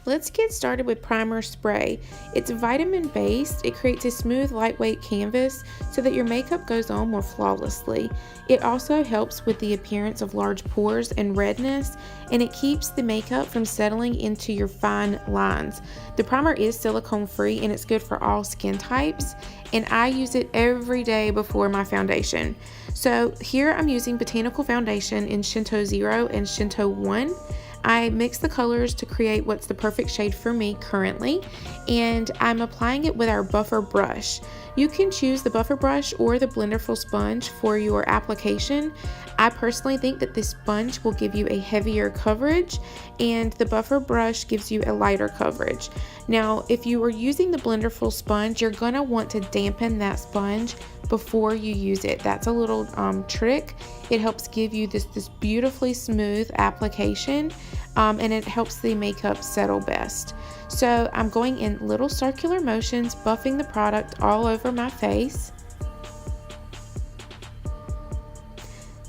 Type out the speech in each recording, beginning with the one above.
Let's get started with primer spray. It's vitamin based. It creates a smooth, lightweight canvas so that your makeup goes on more flawlessly. It also helps with the appearance of large pores and redness, and it keeps the makeup from settling into your fine lines. The primer is silicone free and it's good for all skin types, and I use it every day before my foundation. So here I'm using Botanical Foundation in Shinto 0 and Shinto 1. I mix the colors to create what's the perfect shade for me currently, and I'm applying it with our buffer brush. You can choose the buffer brush or the Blenderful sponge for your application. I personally think that this sponge will give you a heavier coverage and the buffer brush gives you a lighter coverage. Now, if you are using the Blenderful sponge, you're gonna want to dampen that sponge before you use it. That's a little trick. It helps give you this beautifully smooth application, and it helps the makeup settle best. So I'm going in little circular motions, buffing the product all over my face.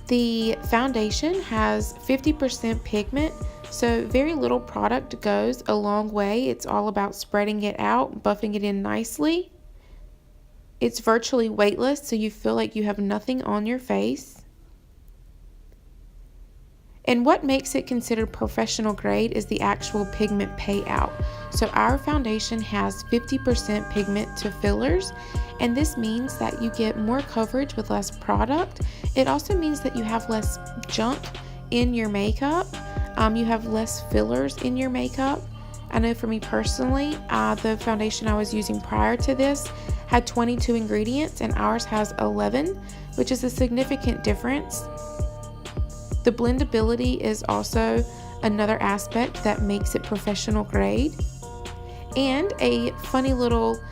The foundation has 50% pigment, so very little product goes a long way. It's all about spreading it out, buffing it in nicely. It's virtually weightless, so you feel like you have nothing on your face. And what makes it considered professional grade is the actual pigment payout. So our foundation has 50% pigment to fillers, and this means that you get more coverage with less product. It also means that you have less junk in your makeup. You have less fillers in your makeup. I know for me personally, the foundation I was using prior to this had 22 ingredients and ours has 11, which is a significant difference. The blendability is also another aspect that makes it professional grade. And a funny little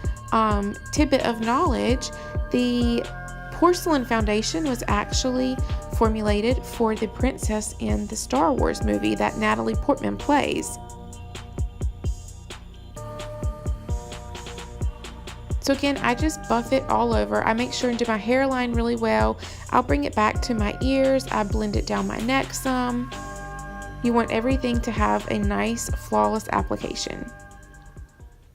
tidbit of knowledge, the porcelain foundation was actually formulated for the princess in the Star Wars movie that Natalie Portman plays. So again, I just buff it all over. I make sure and do my hairline really well. I'll bring it back to my ears. I blend it down my neck some. You want everything to have a nice, flawless application.